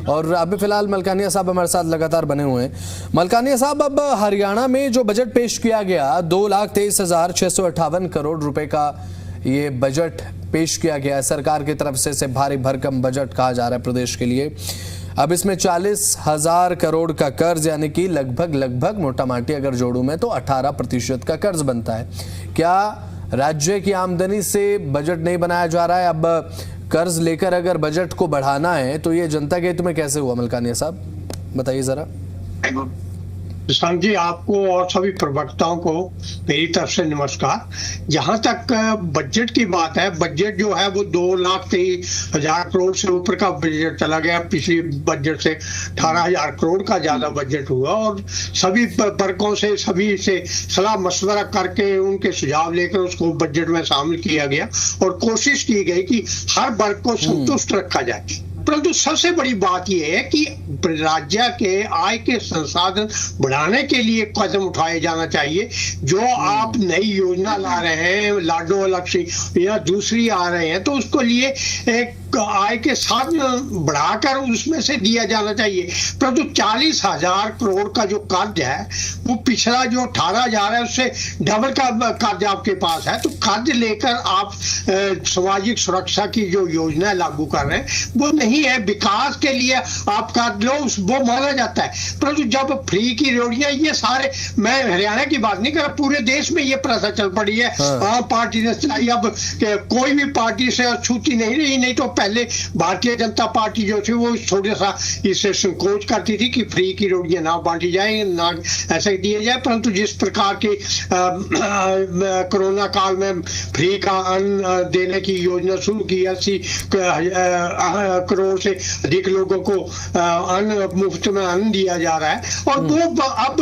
और अभी फिलहाल मलकानिया साहब हमारे साथ लगातार बने हुए हैं। मलकानिया साहब, अब हरियाणा में जो बजट पेश किया गया 2,23,658 करोड़ रुपए का ये बजट पेश किया गया है सरकार की तरफ से भारी भरकम बजट कहा जा रहा है प्रदेश के लिए। अब इसमें 40,000 करोड़ का कर्ज, यानी कि लगभग मोटा माटी अगर जोड़ू में तो 18% का कर्ज बनता है। क्या राज्य की आमदनी से बजट नहीं बनाया जा रहा है? अब कर्ज लेकर अगर बजट को बढ़ाना है तो ये जनता के हित में कैसे हुआ? मलकानिया साहब बताइए जरा। प्रशांत जी, आपको और सभी प्रवक्ताओं को मेरी तरफ से नमस्कार। जहां तक बजट की बात है, बजट जो है वो 2,23,000 करोड़ से ऊपर का बजट चला गया। पिछली बजट से 18,000 करोड़ का ज्यादा बजट हुआ और सभी वर्गों से, सभी से सलाह मशवरा करके उनके सुझाव लेकर उसको बजट में शामिल किया गया और कोशिश की गई कि हर वर्ग को संतुष्ट रखा जाए। परंतु सबसे बड़ी बात यह है कि राज्य के आय के संसाधन बढ़ाने के लिए कदम उठाए जाना चाहिए। जो आप नई योजना ला रहे हैं, लाडो अलग या दूसरी आ रहे हैं, तो उसको लिए एक आय के साधन बढ़ाकर उसमें से दिया जाना चाहिए। परंतु 40,000 करोड़ का जो कर्ज है वो पिछला जो 18,000 है उससे डबल का कर्ज आपके पास है। तो कर्ज लेकर आप सामाजिक सुरक्षा की जो योजना लागू कर रहे हैं वो नहीं है। विकास के लिए आप कर्ज लो, वो माना जाता है। परंतु जब फ्री की रोटियां, ये सारे, मैं हरियाणा की बात नहीं कर रहा, पूरे देश में ये प्रथा चल पड़ी है। आम पार्टी ने चाहिए, अब कोई भी पार्टी से छूती नहीं रही। नहीं तो पहले भारतीय जनता पार्टी जो थी वो थोड़ा सा इससे संकोच करती थी कि फ्री की रोटियां ना बांटी जाए, ना ऐसे दिए जाए। परंतु जिस प्रकार की कोरोना काल में फ्री का अन्न देने की योजना शुरू की, 80 करोड़ से अधिक लोगों को अन्न, मुफ्त में अन्न दिया जा रहा है और वो अब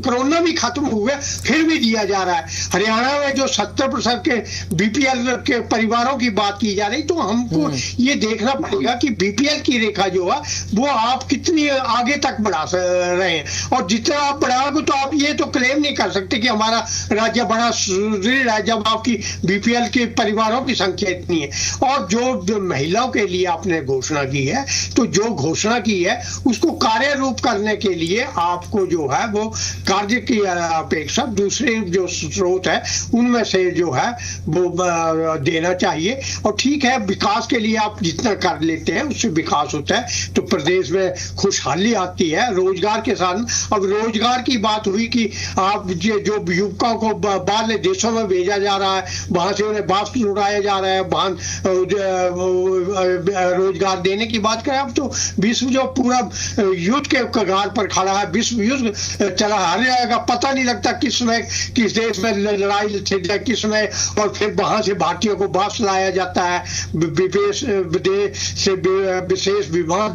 कोरोना भी खत्म हुआ फिर भी दिया जा रहा है। हरियाणा में जो 70% के बीपीएल के परिवारों की बात की जा रही, तो हमको ये देखना पड़ेगा कि बीपीएल की रेखा जो है वो आप कितनी आगे तक बढ़ा रहे हैं। और जितना आप बढ़ाओगे तो आप ये तो क्लेम नहीं कर सकते कि हमारा राज्य बड़ा सुदृढ़ है जब आपकी बीपीएल के परिवारों की संख्या इतनी है। और जो महिलाओं के लिए आपने घोषणा की है, तो जो घोषणा की है उसको कार्य रूप करने के लिए आपको जो है वो कार्य की अपेक्षा दूसरे जो स्रोत है उनमें से जो है वो देना चाहिए। और ठीक है, विकास के लिए आप जितना कर लेते हैं उससे विकास होता है, तो प्रदेश में खुशहाली आती है। रोजगार के साथ, अब रोजगार की बात हुई कि आप जो युवकों को बाहर देशों में भेजा जा रहा है, वहां से उन्हें वापस लौटाया जा रहा है, वहां रोजगार देने की बात करें। अब तो विश्व जो पूरा युद्ध के कगार पर खड़ा है, विश्व युद्ध चला, हर जगह पता नहीं लगता किस समय किस देश में लड़ाई छिड़ जाए, किस समय, और फिर वहां से भारतीयों को वापस लाया जाता है, विदेश से विशेष विमान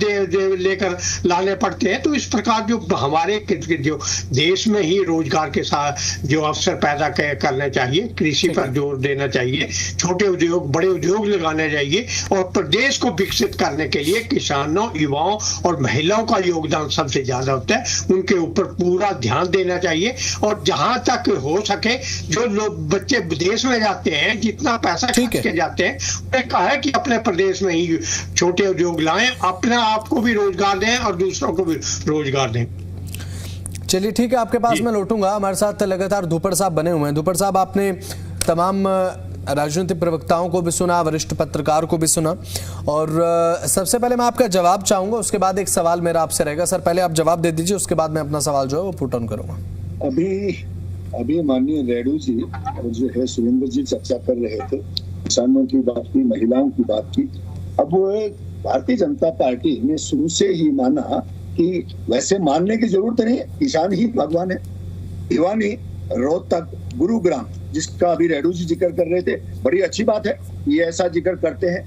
लेकर लाने पड़ते हैं। तो इस प्रकार जो हमारे जो देश में ही रोजगार के साथ जो अवसर पैदा करने चाहिए, कृषि पर जोर देना चाहिए, छोटे उद्योग, बड़े उद्योग लगाने चाहिए और प्रदेश को विकसित करने के लिए किसानों, युवाओं और महिलाओं का योगदान सबसे ज्यादा होता है। उनके ऊपर पूरा ध्यान देना चाहिए और जहां तक हो सके जो लोग बच्चे विदेश में जाते हैं, जितना पैसा खर्च के जाते हैं, उन्हें कहा है कि अपने प्रदेश में ही छोटे उद्योग लाएं, अपने आप को भी रोजगार दें और दूसरों को भी रोजगार दें। चलिए ठीक है, आपके पास मैं लौटूंगा। हमारे साथ लगातार धूपड़ साहब बने हुए हैं। धूपड़ साहब, आपने तमाम राजनीतिक प्रवक्ताओं को भी सुना, वरिष्ठ पत्रकार को भी सुना, और सबसे पहले मैं आपका जवाब चाहूंगा, उसके बाद एक सवाल मेरा आपसे रहेगा। सर पहले आप जवाब दे दीजिए, उसके बाद मैं अपना सवाल जो है वो पुट ऑन करूंगा। अभी माननीय रेड्डू जी जो है, सुरेंद्र जी चर्चा कर रहे थे, किसानों की बात की, महिलाओं की बात की। अब वो भारतीय जनता पार्टी ने शुरू से ही माना कि वैसे मानने की जरूरत नहीं है, किसान ही भगवान है। भिवानी, रोहतक, गुरुग्राम, जिसका अभी रेड्डू जी जिक्र कर रहे थे, बड़ी अच्छी बात है, ये ऐसा जिक्र करते हैं।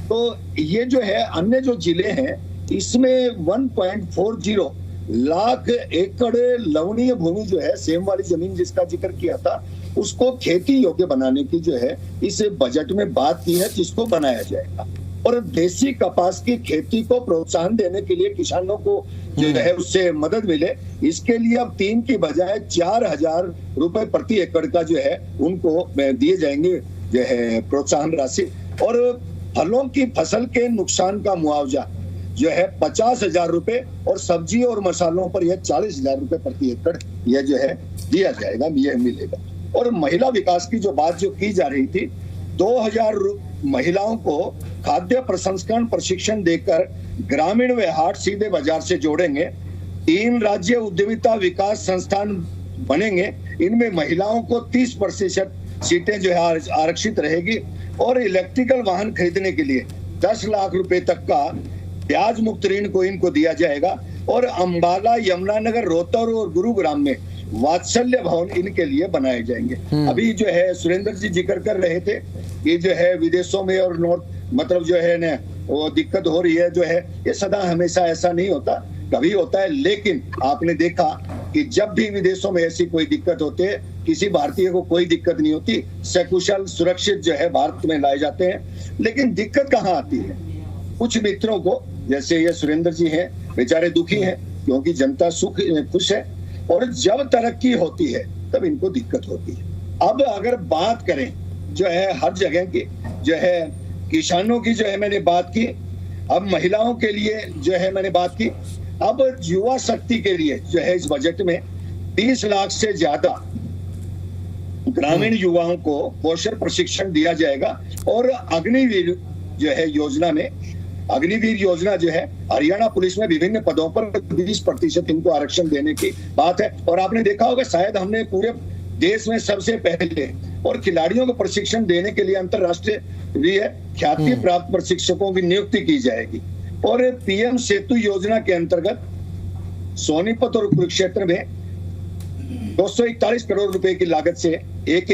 तो ये जो है अन्य जो जिले हैं, इसमें 1.40 लाख एकड़ लवणीय भूमि जो है, सेम वाली जमीन जिसका जिक्र किया था, उसको खेती योग्य बनाने की जो है इस बजट में बात की है, जिसको बनाया जाएगा। और देसी कपास की खेती को प्रोत्साहन देने के लिए किसानों को जो है उससे मदद मिले, इसके लिए अब 3 की बजाय 4,000 रुपए प्रति एकड़ का जो है उनको दिए जाएंगे जो है प्रोत्साहन राशि। और फलों की फसल के नुकसान का मुआवजा जो है 50,000 रुपए और सब्जी और मसालों पर यह 40,000 रुपए प्रति एकड़ यह जो है दिया जाएगा, यह मिलेगा। और महिला विकास की जो बात जो की जा रही थी, 2,000 महिलाओं को खाद्य प्रसंस्करण प्रशिक्षण देकर ग्रामीण व हाट सीधे बाजार से जोड़ेंगे। 3 राज्य उद्यमिता विकास संस्थान बनेंगे, इनमें महिलाओं को 30% सीटें जो है आरक्षित रहेगी। और इलेक्ट्रिकल वाहन खरीदने के लिए 10 लाख रुपए तक का ब्याज मुक्त ऋण को इनको दिया जाएगा। और अंबाला, यमुनानगर, रोहतक और गुरुग्राम में वात्सल्य भवन इनके लिए बनाए जाएंगे। अभी जो है सुरेंद्र जी जिक्र कर रहे थे कि जो है विदेशों में और नॉर्थ मतलब जो है ना वो दिक्कत हो रही है, जो है ये सदा हमेशा ऐसा नहीं होता, कभी होता है। लेकिन आपने देखा कि जब भी विदेशों में ऐसी कोई दिक्कत होती है, किसी भारतीय को कोई दिक्कत नहीं होती, सकुशल सुरक्षित जो है भारत में लाए जाते हैं। लेकिन दिक्कत कहाँ आती है? कुछ मित्रों को, जैसे ये सुरेंद्र जी हैं, बेचारे दुखी हैं क्योंकि जनता खुश है, और जब तरक्की होती है तब इनको दिक्कत होती है। अब अगर बात करें जो है हर जगह की, जो है किसानों की जो है मैंने बात की, अब महिलाओं के लिए जो है मैंने बात की, अब युवा शक्ति के लिए जो है इस बजट में 30 लाख से ज्यादा ग्रामीण युवाओं को कौशल प्रशिक्षण दिया जाएगा। और अग्निवीर जो है योजना में, अग्निवीर योजना जो है हरियाणा पुलिस में विभिन्न पदों पर 20% इनको आरक्षण देने की बात है। और आपने देखा होगा शायद हमने पूरे देश में सबसे पहले, और खिलाड़ियों को प्रशिक्षण देने के लिए अंतरराष्ट्रीय ख्याति प्राप्त प्रशिक्षकों की नियुक्ति की जाएगी। और पीएम सेतु योजना के अंतर्गत सोनीपत और कुरुक्षेत्र में 241 करोड़ रुपए की लागत से एक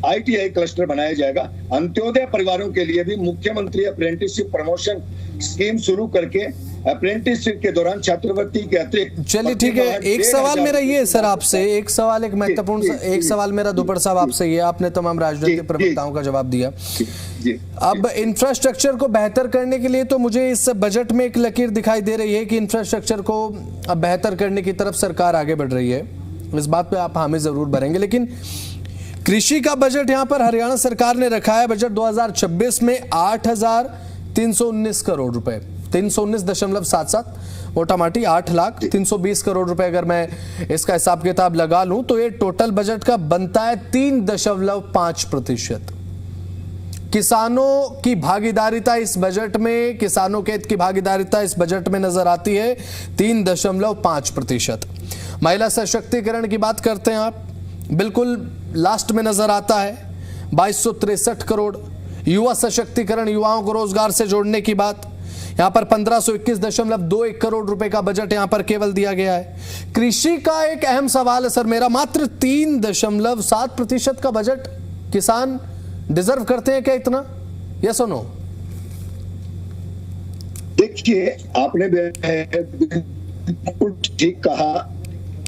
ITI क्लस्टर बनाया जाएगा। अंत्योदय परिवारों के लिए भी मुख्यमंत्री अप्रेंटिसशिप प्रमोशन स्कीम शुरू करके अप्रेंटिसशिप के दौरान छात्रवृत्ति के अतिरिक्त। चलिए ठीक है, एक सवाल मेरा ये है सर आपसे, एक सवाल, एक महत्वपूर्ण एक सवाल मेरा दुपड़ साहब आपसे ये, आपने तमाम राजनीतिक प्रवक्ताओं का जवाब दिया। अब इंफ्रास्ट्रक्चर को बेहतर करने के लिए तो मुझे इस बजट में एक लकीर दिखाई दे रही है कि इंफ्रास्ट्रक्चर को अब बेहतर करने की तरफ सरकार आगे बढ़ रही है, इस बात पे आप हमें जरूर भरेंगे। लेकिन कृषि का बजट यहां पर हरियाणा सरकार ने रखा है बजट 2026 में 8,319 करोड़ रुपए, 319.77, मोटामाटी 8,320 करोड़ रुपए। अगर मैं इसका हिसाब किताब लगा लूं तो ये टोटल बजट का बनता है 3.5%। किसानों की भागीदारिता इस बजट में, किसानों के हित की भागीदारिता इस बजट में नजर आती है 3.5%। महिला सशक्तिकरण की बात करते हैं आप, बिल्कुल लास्ट में नजर आता है 2263 करोड़। युवा सशक्तिकरण, युवाओं को रोजगार से जोड़ने की बात, यहां पर 1521.21 करोड़ रुपए का बजट यहां पर केवल दिया गया है। कृषि का एक अहम सवाल है सर मेरा, मात्र 3.7% का बजट किसान डिजर्व करते हैं क्या इतना? यस और नो? देखिए आपने बिल्कुल ठीक कहा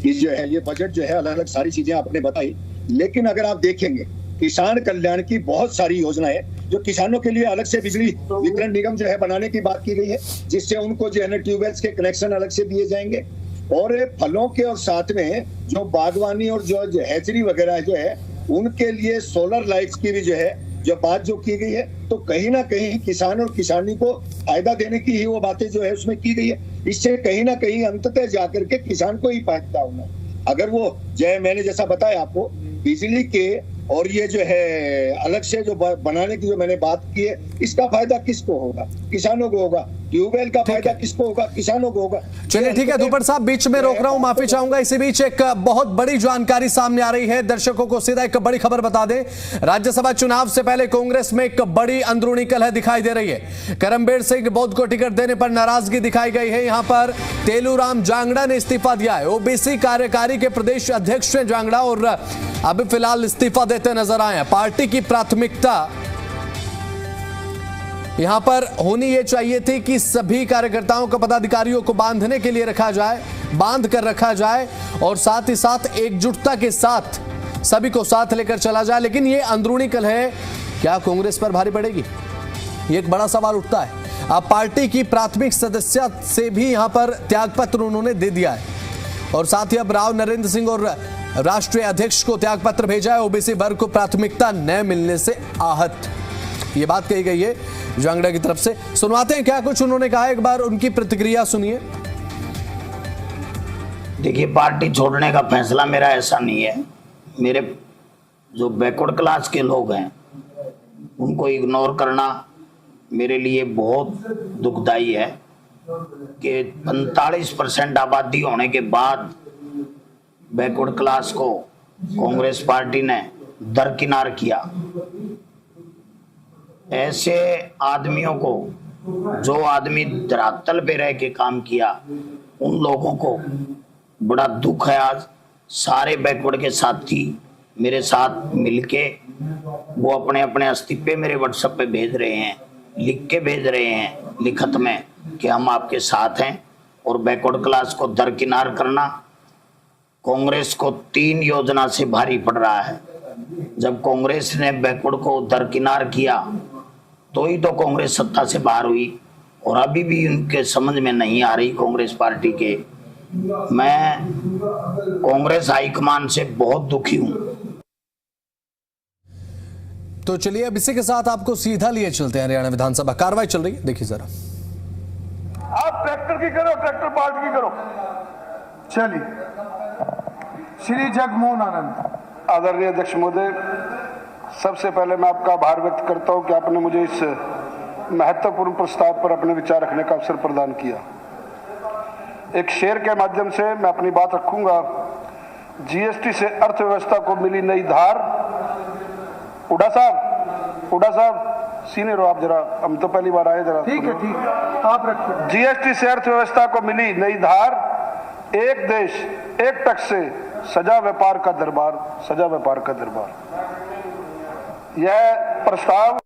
कि जो है ये बजट जो है अलग अलग सारी चीजें आपने बताई, लेकिन अगर आप देखेंगे किसान कल्याण की बहुत सारी योजनाएं जो किसानों के लिए अलग से बिजली वितरण निगम जो है बनाने की बात की गई है, जिससे उनको जो है ना ट्यूबवेल्स के कनेक्शन अलग से दिए जाएंगे। और फलों के और साथ में जो बागवानी और जो हैचरी वगैरह जो है उनके लिए सोलर लाइट्स की भी जो है जो बात जो की गई है, तो कहीं ना कहीं किसान और किसानी को फायदा देने की ही वो बातें जो है उसमें की गई है। इससे कहीं ना कहीं अंततः जाकर के किसान को ही फायदा होना। अगर वो जो मैंने जैसा बताया आपको बिजली के और ये जो है अलग से जो बनाने की जो मैंने बात की है, इसका फायदा किसको होगा? किसानों को होगा। ट्यूबवेल का फायदा किसको होगा? किसानों को होगा। चलिए ठीक है दुपड़ साहब, बीच में रोक रहा हूं, माफी चाहूंगा। इसी बीच एक बहुत बड़ी जानकारी सामने आ रही है, दर्शकों को सीधा एक बड़ी खबर बता दें। राज्यसभा चुनाव से पहले कांग्रेस में एक बड़ी अंदरूनी कलह दिखाई दे रही है। करमबीर सिंह बौद्ध को टिकट देने पर नाराजगी दिखाई गई है। यहां पर तेलूराम जांगड़ा ने इस्तीफा दिया है। ओबीसी कार्यकारी के प्रदेश अध्यक्ष हैं जांगड़ा और अभी फिलहाल इस्तीफा देते नजर आए हैं। पार्टी की प्राथमिकता यहां पर होनी यह चाहिए थी कि सभी कार्यकर्ताओं को, पदाधिकारियों को बांधने के लिए रखा जाए, बांध कर रखा जाए और साथ ही साथ एकजुटता के साथ सभी को साथ लेकर चला जाए। लेकिन यह अंदरूनी कलह क्या कांग्रेस पर भारी पड़ेगी? ये एक बड़ा सवाल उठता है। अब पार्टी की प्राथमिक सदस्यता से भी यहां पर त्यागपत्र उन्होंने दे दिया है और साथ ही अब राव नरेंद्र सिंह और राष्ट्रीय अध्यक्ष को त्यागपत्र भेजा है। ओबीसी वर्ग को प्राथमिकता न मिलने से आहत। ये बात कही गई है जांगड़ा की तरफ से। सुनवाते हैं क्या कुछ उन्होंने कहा, एक बार उनकी प्रतिक्रिया सुनिए। देखिए, पार्टी छोड़ने का फैसला मेरा ऐसा नहीं है। मेरे जो बैकवर्ड क्लास के लोग हैं उनको इग्नोर करना मेरे लिए बहुत दुखदाई है कि 45% आबादी होने के बाद बैकवर्ड क्लास को कांग्रेस पार्टी ने दरकिनार किया। ऐसे आदमियों को, जो आदमी धरातल पे रह के काम किया, उन लोगों को बड़ा दुख है। आज सारे बैकवर्ड के साथी मेरे साथ मिलके वो अपने अपने इस्तीफे मेरे व्हाट्सएप पे भेज रहे हैं, लिख के भेज रहे हैं लिखत में कि हम आपके साथ हैं। और बैकवर्ड क्लास को दरकिनार करना कांग्रेस को 3 योजना से भारी पड़ रहा है। जब कांग्रेस ने बैकवर्ड को दरकिनार किया तो ही तो कांग्रेस सत्ता से बाहर हुई, और अभी भी उनके समझ में नहीं आ रही कांग्रेस पार्टी के। मैं कांग्रेस हाईकमान से बहुत दुखी हूं। तो चलिए अब इसी के साथ आपको सीधा लिए चलते हैं। हरियाणा विधानसभा कार्रवाई चल रही है, देखिए जरा। आप ट्रैक्टर की करो, ट्रैक्टर पार्ट की करो। चलिए, श्री जगमोहन आनंद। आदरणीय अध्यक्ष महोदय, सबसे पहले मैं आपका आभार व्यक्त करता हूं कि आपने मुझे इस महत्वपूर्ण प्रस्ताव पर अपने विचार रखने का अवसर प्रदान किया। एक शेर के माध्यम से मैं अपनी बात रखूंगा। जीएसटी से अर्थव्यवस्था को मिली नई धार। हुड्डा साहब सीनियर हो आप, जरा हम तो पहली बार आए, जरा ठीक है आप रखिए। जीएसटी से अर्थव्यवस्था को मिली नई धार। एक देश एक टैक्स से सजा व्यापार का दरबार, सजा व्यापार का दरबार। यह प्रस्ताव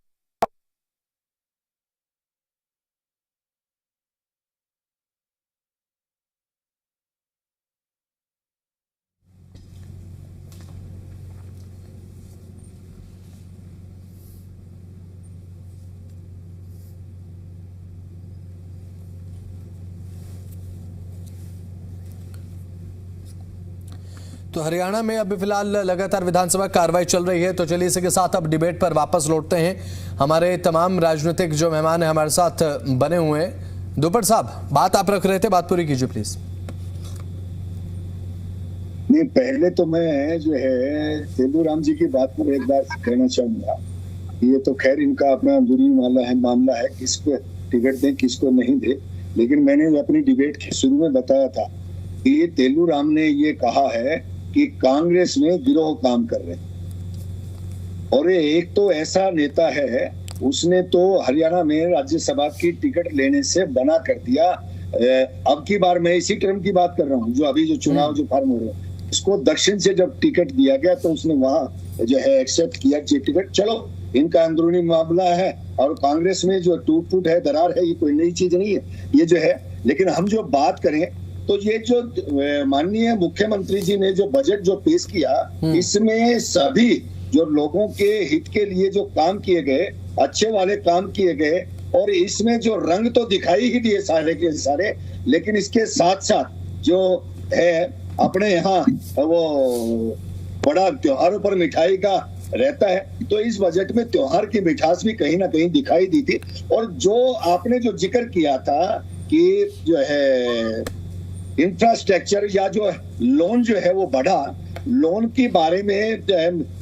तो हरियाणा में अभी फिलहाल लगातार विधानसभा कार्रवाई चल रही है। तो चलिए इसी के साथ अब डिबेट पर वापस लौटते हैं। हमारे तमाम राजनीतिक जो मेहमान हैं हमारे साथ बने हुए हैं। दुपट साहब, बात आप रख रहे थे, बात पूरी कीजिए प्लीज। नहीं, पहले तो मैं जो है तेलुराम जी की बात पर एक बार कहना चाहूंगा। ये तो खैर इनका अपना दूरी मामला है, किसको टिकट दें किसको नहीं दे। लेकिन मैंने अपनी डिबेट के शुरू में बताया था कि तेलुराम ने ये कहा है कि कांग्रेस में गिरोह काम कर रहे हैं। और एक तो ऐसा नेता है, उसने तो हरियाणा में राज्यसभा की टिकट लेने से बना कर दिया। अब की बार मैं इसी टर्म की बात कर रहा हूँ, जो अभी जो चुनाव जो फॉर्म हो रहे हैं, उसको दक्षिण से जब टिकट दिया गया तो उसने वहां जो है एक्सेप्ट किया टिकट। चलो, इनका अंदरूनी मामला है, और कांग्रेस में जो टूट फूट है, दरार है, ये कोई नई चीज नहीं है ये जो है। लेकिन हम जो बात करें तो ये जो माननीय मुख्यमंत्री जी ने जो बजट जो पेश किया, इसमें सभी जो लोगों के हित के लिए जो काम किए गए, अच्छे वाले काम किए गए, और इसमें जो रंग तो दिखाई ही दिए सारे के सारे। लेकिन इसके साथ साथ जो है अपने यहाँ वो बड़ा त्योहारों पर मिठाई का रहता है, तो इस बजट में त्योहार की मिठास भी कहीं ना कहीं दिखाई दी थी। और जो आपने जो जिक्र किया था कि जो है इंफ्रास्ट्रक्चर या जो लोन जो है वो बढ़ा, लोन के बारे में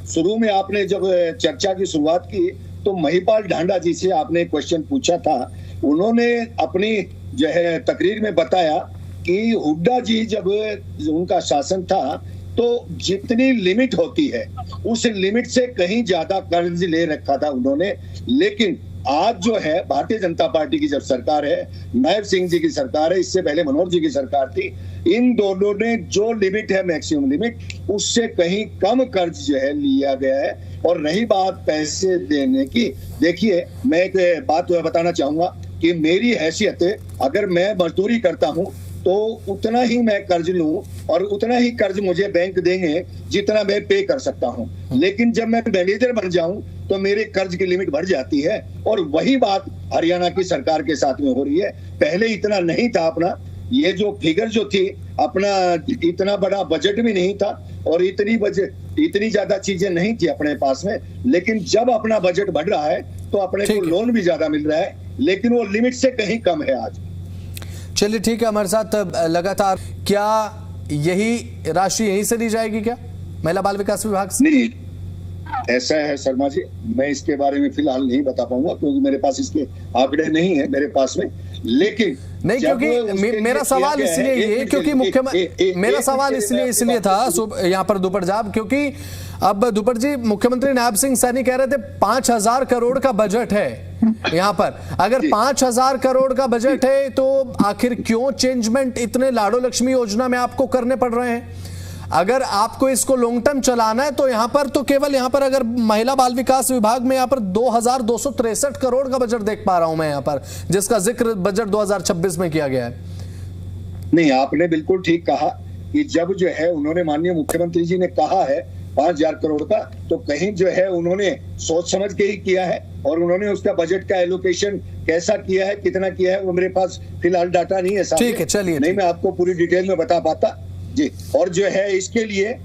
शुरू में आपने जब चर्चा की शुरुआत की तो महिपाल ढांडा जी से आपने क्वेश्चन पूछा था। उन्होंने अपनी जो है तकरीर में बताया कि हुड्डा जी जब उनका शासन था तो जितनी लिमिट होती है उस लिमिट से कहीं ज्यादा कर्ज ले रखा था उन्होंने। लेकिन आज जो है भारतीय जनता पार्टी की जब सरकार है, नायब सिंह जी की सरकार है, इससे पहले मनोहर जी की सरकार थी, इन दोनों ने जो लिमिट है मैक्सिमम लिमिट, उससे कहीं कम कर्ज जो है लिया गया है। और रही बात पैसे देने की, देखिए मैं एक बात बताना चाहूंगा कि मेरी हैसियत है, अगर मैं मजदूरी करता हूं तो उतना ही मैं कर्ज लूं और उतना ही कर्ज मुझे बैंक देंगे जितना मैं पे कर सकता हूं। लेकिन जब मैं मैनेजर बन जाऊं तो मेरे कर्ज की लिमिट बढ़ जाती है। और वही बात हरियाणा की सरकार के साथ में हो रही है। पहले इतना नहीं था अपना, ये जो फिगर जो थी अपना इतना बड़ा बजट भी नहीं था और इतनी ज्यादा चीजें नहीं थी अपने पास में, लेकिन जब अपना बजट बढ़ रहा है तो अपने को लोन भी ज्यादा मिल रहा है, लेकिन वो लिमिट से कहीं कम है आज। चलिए ठीक है, हमारे साथ लगातार, क्या यही राशि यहीं से दी जाएगी क्या महिला बाल विकास विभाग से? नहीं, ऐसा है शर्मा जी, मैं इसके बारे में फिलहाल नहीं बता पाऊंगा क्योंकि मेरे पास इसके आंकड़े नहीं है मेरे पास में, लेकिन नहीं, क्योंकि मेरा सवाल इसलिए ये, क्योंकि मुख्यमंत्री, मेरा सवाल इसलिए था यहाँ पर दुपड़जाब, क्योंकि अब दुपड़ जी मुख्यमंत्री नायब सिंह सैनी कह रहे थे 5,000 करोड़ का बजट है यहाँ पर। अगर 5,000 करोड़ का बजट है तो आखिर क्यों चेंजमेंट इतने लाडो लक्ष्मी योजना में आपको करने पड़ रहे हैं? अगर आपको इसको लॉन्ग टर्म चलाना है तो यहाँ पर तो केवल यहाँ पर अगर महिला बाल विकास विभाग में यहाँ पर 2,263 करोड़ का बजट देख पा रहा हूं मैं यहाँ पर, जिसका जिक्र बजट 2026 में किया गया है। नहीं, आपने बिल्कुल ठीक कहा कि जब जो है उन्होंने माननीय मुख्यमंत्री जी ने कहा है 5,000 करोड़ का, तो कहीं जो है उन्होंने सोच समझ के ही किया है और उन्होंने उसका बजट का एलोकेशन कैसा किया है, कितना किया है, वो मेरे पास फिलहाल डाटा नहीं है। ठीक है, चलिए, नहीं मैं आपको पूरी डिटेल में बता पाता जी। और जो है इसके लिए